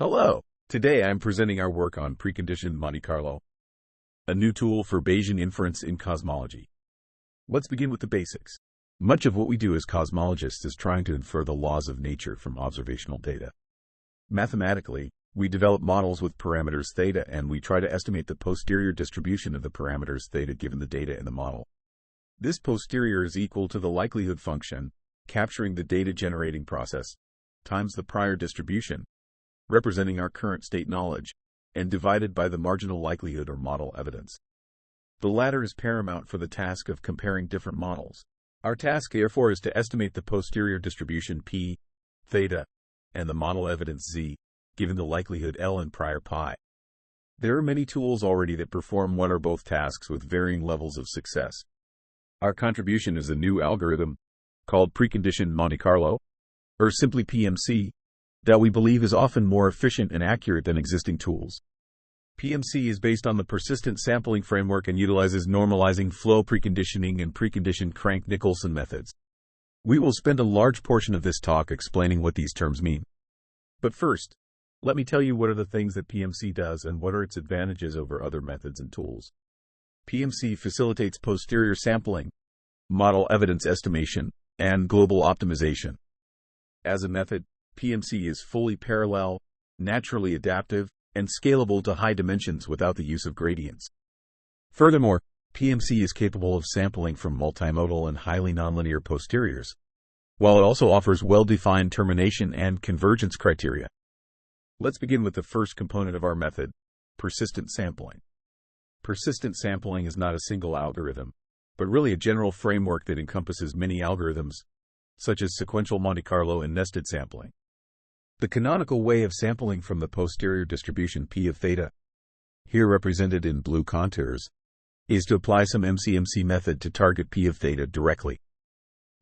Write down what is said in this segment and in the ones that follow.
Hello! Today I'm presenting our work on Preconditioned Monte Carlo, a new tool for Bayesian Inference in cosmology. Let's begin with the basics. Much of what we do as cosmologists is trying to infer the laws of nature from observational data. Mathematically, we develop models with parameters theta and we try to estimate the posterior distribution of the parameters theta given the data in the model. This posterior is equal to the likelihood function, capturing the data generating process, times the prior distribution, representing our current state knowledge, and divided by the marginal likelihood or model evidence. The latter is paramount for the task of comparing different models. Our task, therefore, is to estimate the posterior distribution P, theta, and the model evidence Z, given the likelihood L and prior pi. There are many tools already that perform one or both tasks with varying levels of success. Our contribution is a new algorithm, called Preconditioned Monte Carlo, or simply PMC, that we believe is often more efficient and accurate than existing tools. PMC is based on the persistent sampling framework and utilizes normalizing flow preconditioning and preconditioned Crank-Nicolson methods. We will spend a large portion of this talk explaining what these terms mean. But first, let me tell you what are the things that PMC does and what are its advantages over other methods and tools. PMC facilitates posterior sampling, model evidence estimation, and global optimization. As a method, PMC is fully parallel, naturally adaptive, and scalable to high dimensions without the use of gradients. Furthermore, PMC is capable of sampling from multimodal and highly nonlinear posteriors, while it also offers well-defined termination and convergence criteria. Let's begin with the first component of our method, persistent sampling. Persistent sampling is not a single algorithm, but really a general framework that encompasses many algorithms, such as sequential Monte Carlo and nested sampling. The canonical way of sampling from the posterior distribution P of theta, here represented in blue contours, is to apply some MCMC method to target P of theta directly.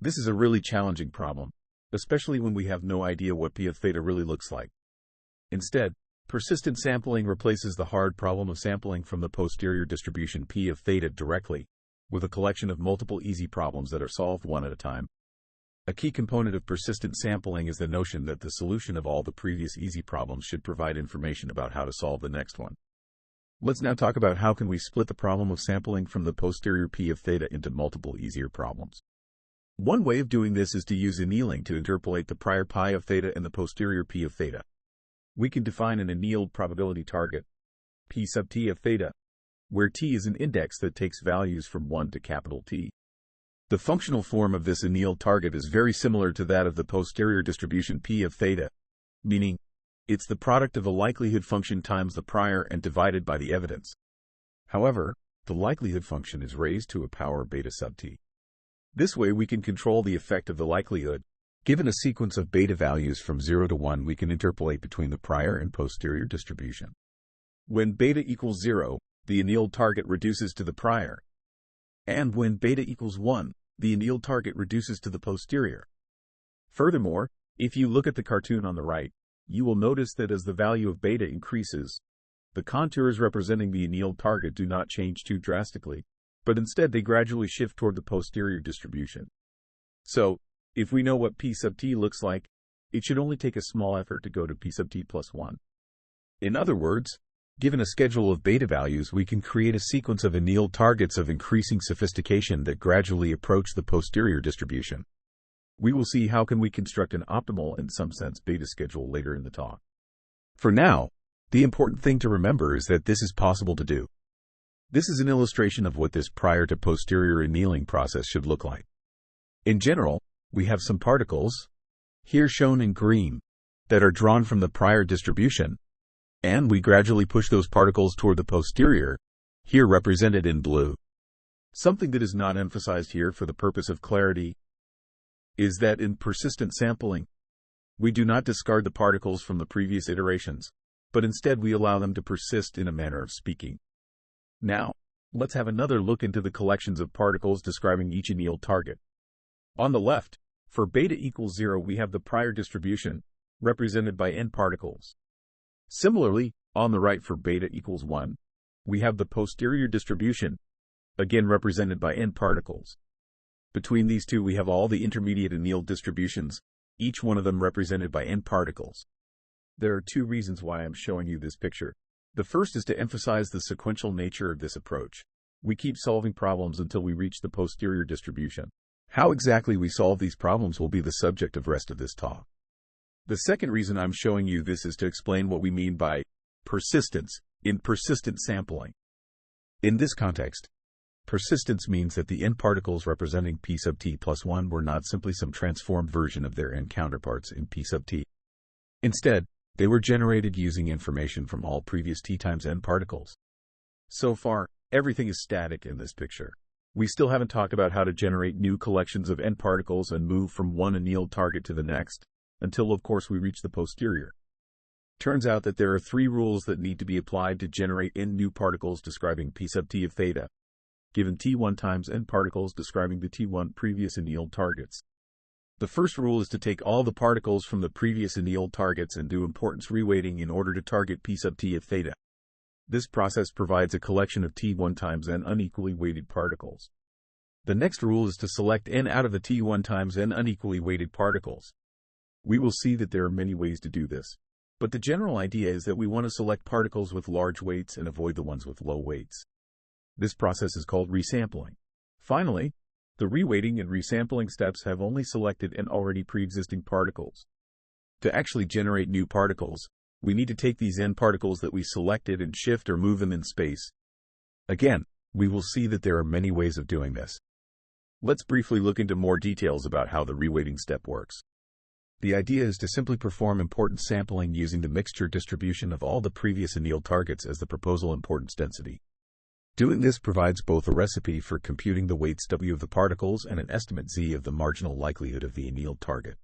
This is a really challenging problem, especially when we have no idea what P of theta really looks like. Instead, persistent sampling replaces the hard problem of sampling from the posterior distribution P of theta directly, with a collection of multiple easy problems that are solved one at a time. A key component of persistent sampling is the notion that the solution of all the previous easy problems should provide information about how to solve the next one. Let's now talk about how can we split the problem of sampling from the posterior P of theta into multiple easier problems. One way of doing this is to use annealing to interpolate the prior pi of theta and the posterior P of theta. We can define an annealed probability target, P sub t of theta, where t is an index that takes values from 1 to capital T. The functional form of this annealed target is very similar to that of the posterior distribution P of theta, meaning it's the product of the likelihood function times the prior and divided by the evidence. However, the likelihood function is raised to a power beta sub t. This way we can control the effect of the likelihood. Given a sequence of beta values from 0 to 1, we can interpolate between the prior and posterior distribution. When beta equals 0, the annealed target reduces to the prior. And when beta equals 1, the annealed target reduces to the posterior. Furthermore, if you look at the cartoon on the right, you will notice that as the value of beta increases, the contours representing the annealed target do not change too drastically, but instead they gradually shift toward the posterior distribution. So, if we know what P sub t looks like, it should only take a small effort to go to P sub t plus 1. In other words, given a schedule of beta values, we can create a sequence of annealed targets of increasing sophistication that gradually approach the posterior distribution. We will see how can we construct an optimal, in some sense, beta schedule later in the talk. For now, the important thing to remember is that this is possible to do. This is an illustration of what this prior to posterior annealing process should look like. In general, we have some particles, here shown in green, that are drawn from the prior distribution, and we gradually push those particles toward the posterior, here represented in blue. Something that is not emphasized here for the purpose of clarity is that in persistent sampling, we do not discard the particles from the previous iterations, but instead we allow them to persist in a manner of speaking. Now, let's have another look into the collections of particles describing each annealed target. On the left, for beta equals 0, we have the prior distribution, represented by n particles. Similarly, on the right for beta equals 1, we have the posterior distribution, again represented by n particles. Between these two we have all the intermediate annealed distributions, each one of them represented by n particles. There are two reasons why I'm showing you this picture. The first is to emphasize the sequential nature of this approach. We keep solving problems until we reach the posterior distribution. How exactly we solve these problems will be the subject of the rest of this talk. The second reason I'm showing you this is to explain what we mean by persistence in persistent sampling. In this context, persistence means that the n particles representing p sub t plus 1 were not simply some transformed version of their n counterparts in p sub t. Instead, they were generated using information from all previous t times n particles. So far, everything is static in this picture. We still haven't talked about how to generate new collections of n particles and move from one annealed target to the next, until of course we reach the posterior. Turns out that there are three rules that need to be applied to generate n new particles describing p sub t of theta, given t1 times n particles describing the t1 previous annealed targets. The first rule is to take all the particles from the previous annealed targets and do importance reweighting in order to target p sub t of theta. This process provides a collection of t1 times n unequally weighted particles. The next rule is to select n out of the t1 times n unequally weighted particles. We will see that there are many ways to do this, but the general idea is that we want to select particles with large weights and avoid the ones with low weights. This process is called resampling. Finally, the reweighting and resampling steps have only selected n already pre-existing particles. To actually generate new particles, we need to take these n particles that we selected and shift or move them in space. Again, we will see that there are many ways of doing this. Let's briefly look into more details about how the reweighting step works. The idea is to simply perform importance sampling using the mixture distribution of all the previous annealed targets as the proposal importance density. Doing this provides both a recipe for computing the weights W of the particles and an estimate Z of the marginal likelihood of the annealed target.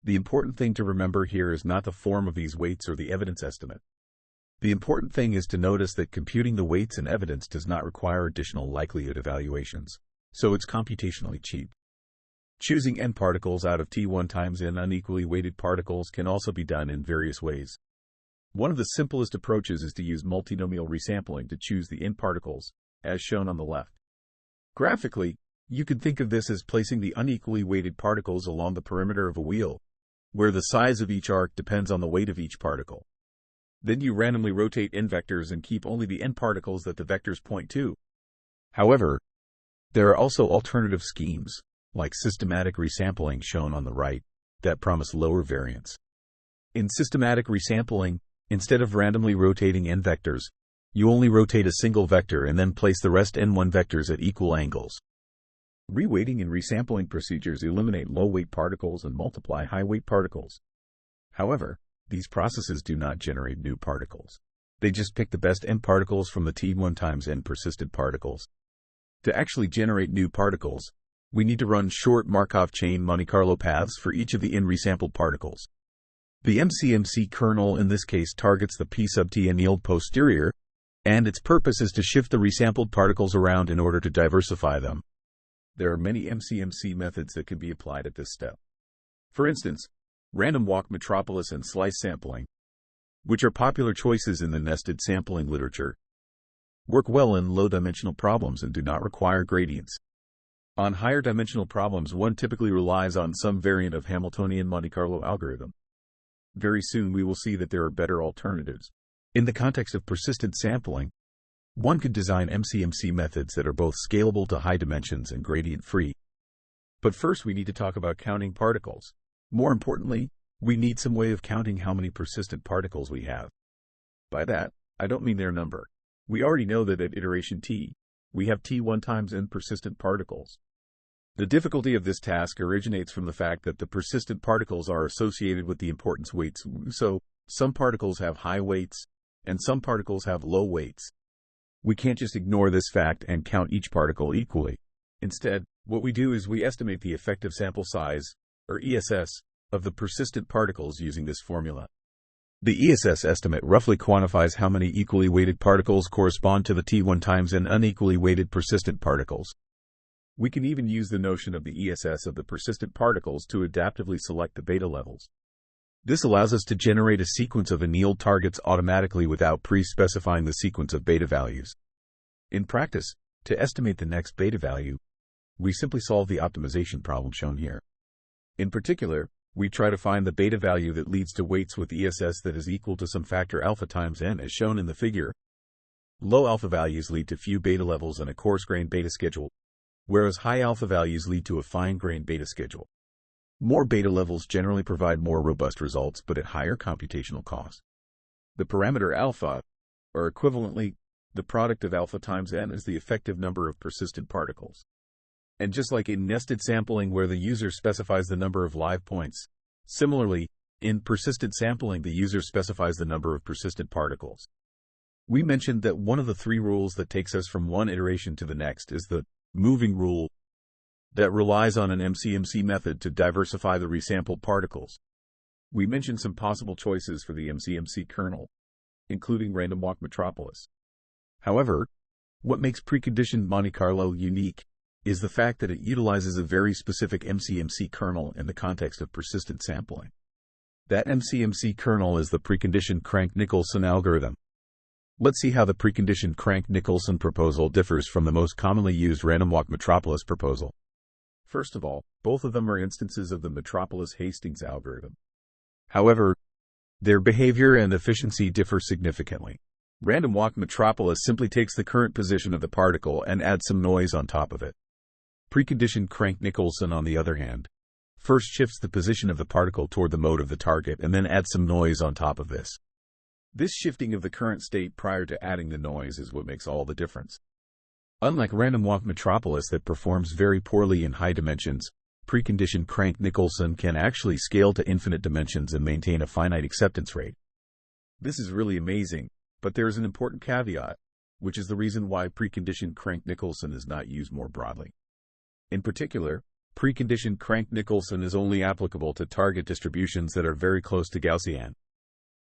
The important thing to remember here is not the form of these weights or the evidence estimate. The important thing is to notice that computing the weights and evidence does not require additional likelihood evaluations, so it's computationally cheap. Choosing n particles out of t1 times n unequally weighted particles can also be done in various ways. One of the simplest approaches is to use multinomial resampling to choose the n particles, as shown on the left. Graphically, you could think of this as placing the unequally weighted particles along the perimeter of a wheel, where the size of each arc depends on the weight of each particle. Then you randomly rotate n vectors and keep only the n particles that the vectors point to. However, there are also alternative schemes, like systematic resampling shown on the right, that promise lower variance. In systematic resampling, instead of randomly rotating n vectors, you only rotate a single vector and then place the rest n1 vectors at equal angles. Reweighting and resampling procedures eliminate low-weight particles and multiply high-weight particles. However, these processes do not generate new particles. They just pick the best n particles from the t1 times n persistent particles. To actually generate new particles, we need to run short Markov chain Monte Carlo paths for each of the n resampled particles. The MCMC kernel in this case targets the p sub t annealed posterior, and its purpose is to shift the resampled particles around in order to diversify them. There are many MCMC methods that can be applied at this step. For instance, random walk metropolis and slice sampling, which are popular choices in the nested sampling literature, work well in low-dimensional problems and do not require gradients. On higher dimensional problems, one typically relies on some variant of Hamiltonian Monte Carlo algorithm. Very soon we will see that there are better alternatives. In the context of persistent sampling, one could design MCMC methods that are both scalable to high dimensions and gradient-free. But first we need to talk about counting particles. More importantly, we need some way of counting how many persistent particles we have. By that, I don't mean their number. We already know that at iteration t, we have t1 times n persistent particles. The difficulty of this task originates from the fact that the persistent particles are associated with the importance weights, so some particles have high weights, and some particles have low weights. We can't just ignore this fact and count each particle equally. Instead, what we do is we estimate the effective sample size, or ESS, of the persistent particles using this formula. The ESS estimate roughly quantifies how many equally weighted particles correspond to the t1 times n unequally weighted persistent particles. We can even use the notion of the ESS of the persistent particles to adaptively select the beta levels. This allows us to generate a sequence of annealed targets automatically without pre-specifying the sequence of beta values. In practice, to estimate the next beta value, we simply solve the optimization problem shown here. In particular, we try to find the beta value that leads to weights with ESS that is equal to some factor alpha times n as shown in the figure. Low alpha values lead to few beta levels and a coarse-grained beta schedule, whereas high alpha values lead to a fine-grained beta schedule. More beta levels generally provide more robust results but at higher computational cost. The parameter alpha, or equivalently, the product of alpha times n, is the effective number of persistent particles. And just like in nested sampling where the user specifies the number of live points, similarly, in persistent sampling the user specifies the number of persistent particles. We mentioned that one of the three rules that takes us from one iteration to the next is the moving rule that relies on an MCMC method to diversify the resampled particles. We mentioned some possible choices for the MCMC kernel, including random walk metropolis. However, what makes preconditioned Monte Carlo unique is the fact that it utilizes a very specific MCMC kernel in the context of persistent sampling. That MCMC kernel is the preconditioned Crank-Nicolson algorithm. Let's see how the preconditioned Crank-Nicolson proposal differs from the most commonly used random walk metropolis proposal. First of all, both of them are instances of the metropolis-Hastings algorithm. However, their behavior and efficiency differ significantly. Random walk metropolis simply takes the current position of the particle and adds some noise on top of it. Preconditioned Crank-Nicolson, on the other hand, first shifts the position of the particle toward the mode of the target and then adds some noise on top of this. This shifting of the current state prior to adding the noise is what makes all the difference. Unlike random walk metropolis that performs very poorly in high dimensions, preconditioned Crank-Nicolson can actually scale to infinite dimensions and maintain a finite acceptance rate. This is really amazing, but there is an important caveat, which is the reason why preconditioned Crank-Nicolson is not used more broadly. In particular, preconditioned Crank-Nicolson is only applicable to target distributions that are very close to Gaussian.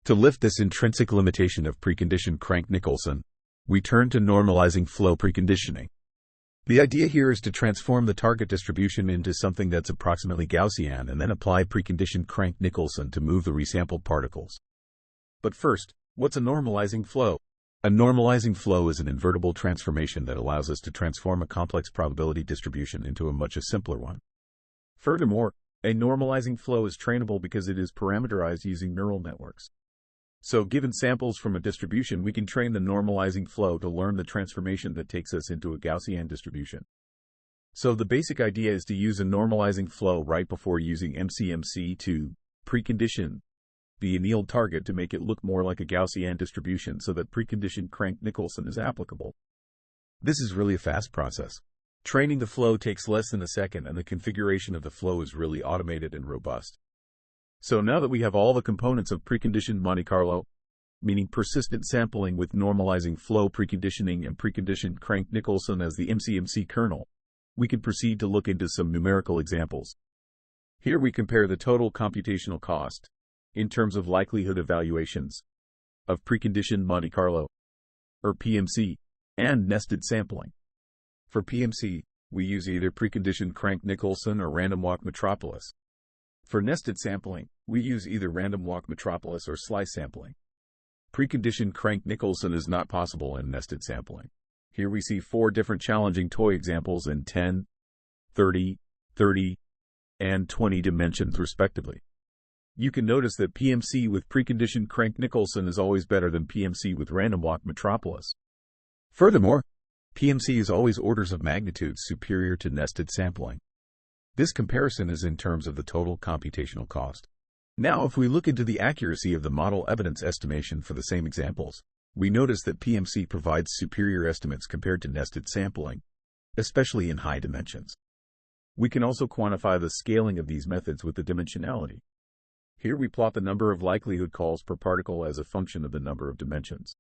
To lift this intrinsic limitation of preconditioned Crank-Nicolson, we turn to normalizing flow preconditioning. The idea here is to transform the target distribution into something that's approximately Gaussian and then apply preconditioned Crank-Nicolson to move the resampled particles. But first, what's a normalizing flow? A normalizing flow is an invertible transformation that allows us to transform a complex probability distribution into a much simpler one. Furthermore, a normalizing flow is trainable because it is parameterized using neural networks. So given samples from a distribution, we can train the normalizing flow to learn the transformation that takes us into a Gaussian distribution. So the basic idea is to use a normalizing flow right before using MCMC to precondition the annealed target to make it look more like a Gaussian distribution so that preconditioned Crank-Nicolson is applicable. This is really a fast process. Training the flow takes less than a second and the configuration of the flow is really automated and robust. So now that we have all the components of preconditioned Monte Carlo, meaning persistent sampling with normalizing flow preconditioning and preconditioned Crank-Nicolson as the MCMC kernel, we can proceed to look into some numerical examples. Here we compare the total computational cost, in terms of likelihood evaluations, of preconditioned Monte Carlo, or PMC, and nested sampling. For PMC, we use either preconditioned Crank-Nicolson or random walk metropolis. For nested sampling, we use either random walk metropolis or slice sampling. Preconditioned Crank-Nicolson is not possible in nested sampling. Here we see 4 different challenging toy examples in 10, 30, 30, and 20 dimensions respectively. You can notice that PMC with preconditioned Crank-Nicolson is always better than PMC with random walk metropolis. Furthermore, PMC is always orders of magnitude superior to nested sampling. This comparison is in terms of the total computational cost. Now, if we look into the accuracy of the model evidence estimation for the same examples, we notice that PMC provides superior estimates compared to nested sampling, especially in high dimensions. We can also quantify the scaling of these methods with the dimensionality. Here we plot the number of likelihood calls per particle as a function of the number of dimensions.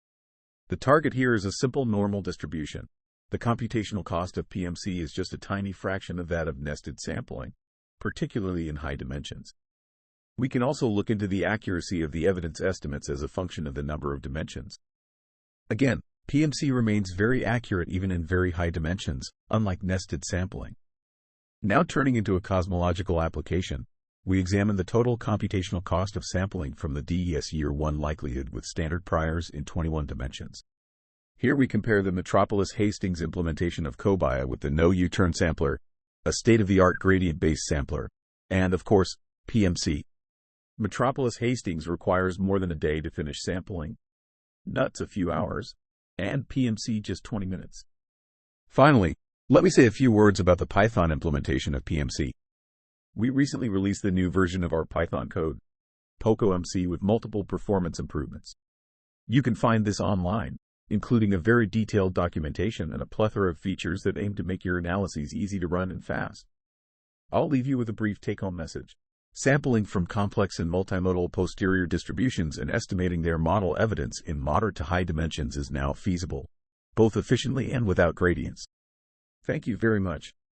The target here is a simple normal distribution. The computational cost of PMC is just a tiny fraction of that of nested sampling, particularly in high dimensions. We can also look into the accuracy of the evidence estimates as a function of the number of dimensions. Again, PMC remains very accurate even in very high dimensions, unlike nested sampling. Now turning into a cosmological application, we examine the total computational cost of sampling from the DES Year 1 likelihood with standard priors in 21 dimensions. Here we compare the Metropolis-Hastings implementation of COBIA with the no U-turn sampler, a state-of-the-art gradient-based sampler, and, of course, PMC. Metropolis Hastings requires more than a day to finish sampling. Nuts a few hours. And PMC just 20 minutes. Finally, let me say a few words about the Python implementation of PMC. We recently released the new version of our Python code, pocoMC, with multiple performance improvements. You can find this online, including a very detailed documentation and a plethora of features that aim to make your analyses easy to run and fast. I'll leave you with a brief take-home message. Sampling from complex and multimodal posterior distributions and estimating their model evidence in moderate to high dimensions is now feasible, both efficiently and without gradients. Thank you very much.